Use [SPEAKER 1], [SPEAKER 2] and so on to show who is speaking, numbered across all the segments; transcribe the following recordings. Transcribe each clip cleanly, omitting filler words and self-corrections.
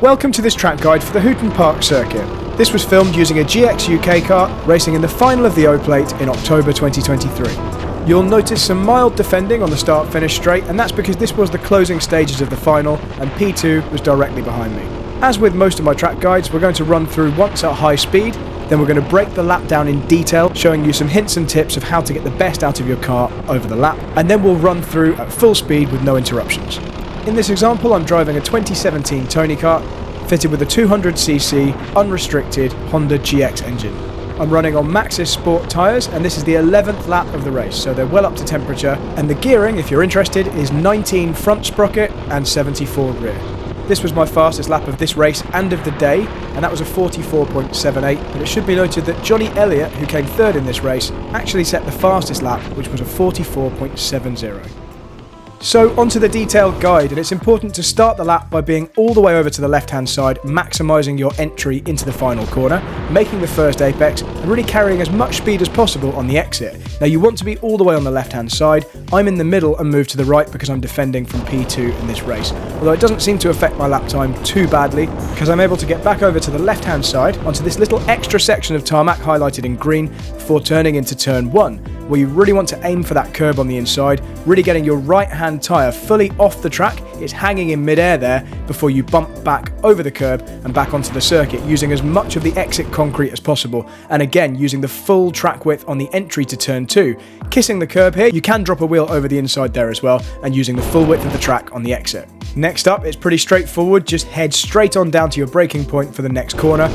[SPEAKER 1] Welcome to this track guide for the Hooton Park circuit. This was filmed using a GX UK kart racing in the final of the O-Plate in October 2023. You'll notice some mild defending on the start-finish straight, and that's because this was the closing stages of the final and P2 was directly behind me. As with most of my track guides, we're going to run through once at high speed, then we're going to break the lap down in detail, showing you some hints and tips of how to get the best out of your car over the lap, and then we'll run through at full speed with no interruptions. In this example, I'm driving a 2017 TonyKart fitted with a 200cc unrestricted Honda GX engine. I'm running on Maxxis Sport tyres, and this is the 11th lap of the race, so they're well up to temperature, and the gearing, if you're interested, is 19 front sprocket and 74 rear. This was my fastest lap of this race and of the day, and that was a 44.78, but it should be noted that Johnny Elliott, who came third in this race, actually set the fastest lap, which was a 44.70. So onto the detailed guide, and it's important to start the lap by being all the way over to the left hand side, maximising your entry into the final corner, making the first apex and really carrying as much speed as possible on the exit. Now you want to be all the way on the left hand side. I'm in the middle and move to the right because I'm defending from P2 in this race, although it doesn't seem to affect my lap time too badly because I'm able to get back over to the left hand side onto this little extra section of tarmac highlighted in green before turning into turn 1, where you really want to aim for that curb on the inside, really getting your right hand tyre fully off the track. It's hanging in mid-air there before you bump back over the curb and back onto the circuit, using as much of the exit concrete as possible, and again using the full track width on the entry to turn 2. Kissing the curb here, you can drop a wheel over the inside there as well, and using the full width of the track on the exit. Next up, it's pretty straightforward, just head straight on down to your braking point for the next corner,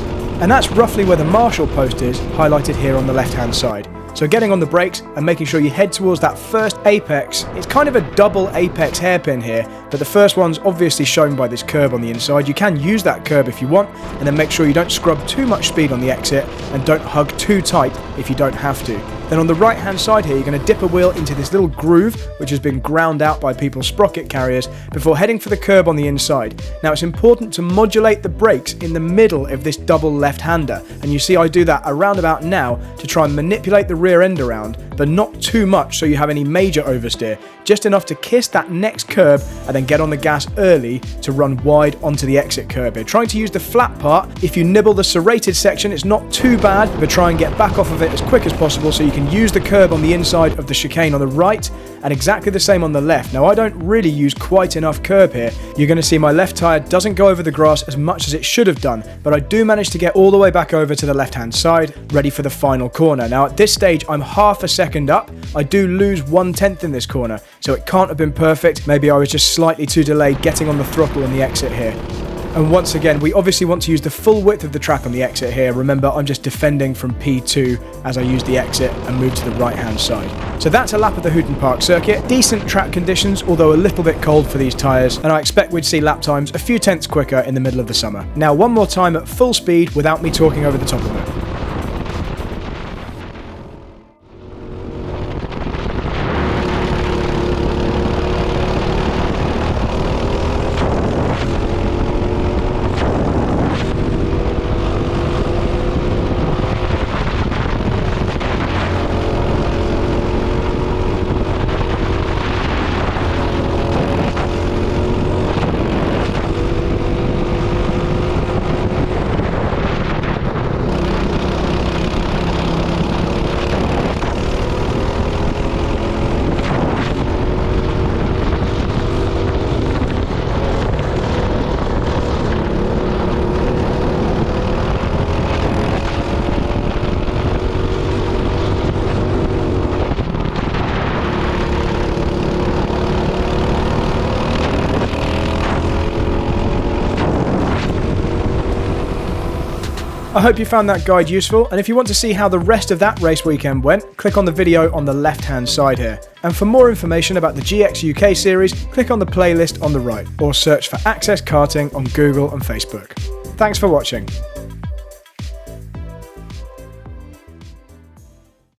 [SPEAKER 1] and that's roughly where the Marshall post is, highlighted here on the left hand side. So getting on the brakes and making sure you head towards that first apex. It's kind of a double apex hairpin here, but the first one's obviously shown by this curb on the inside. You can use that curb if you want, and then make sure you don't scrub too much speed on the exit and don't hug too tight if you don't have to. Then on the right hand side here, you're going to dip a wheel into this little groove which has been ground out by people's sprocket carriers before heading for the curb on the inside. Now it's important to modulate the brakes in the middle of this double left-hander, and you see I do that around about now to try and manipulate the rear end around, but not too much so you have any major oversteer, just enough to kiss that next curb and then get on the gas early to run wide onto the exit curb here. Trying to use the flat part. If you nibble the serrated section, it's not too bad, but try and get back off of it as quick as possible so you can use the curb on the inside of the chicane on the right, and exactly the same on the left. Now I don't really use quite enough curb here. You're going to see my left tyre doesn't go over the grass as much as it should have done, but I do manage to get all the way back over to the left hand side, ready for the final corner. Now at this stage I'm half a second up. I do lose 1/10 in this corner, so it can't have been perfect. Maybe I was just slightly too delayed getting on the throttle on the exit here. And once again, we obviously want to use the full width of the track on the exit here. Remember, I'm just defending from P2 as I use the exit and move to the right-hand side. So that's a lap of the Hooton Park circuit. Decent track conditions, although a little bit cold for these tyres, and I expect we'd see lap times a few tenths quicker in the middle of the summer. Now, one more time at full speed without me talking over the top of it. I hope you found that guide useful, and if you want to see how the rest of that race weekend went, click on the video on the left hand side here. And for more information about the GX UK series, click on the playlist on the right, or search for Access Karting on Google and Facebook. Thanks for watching.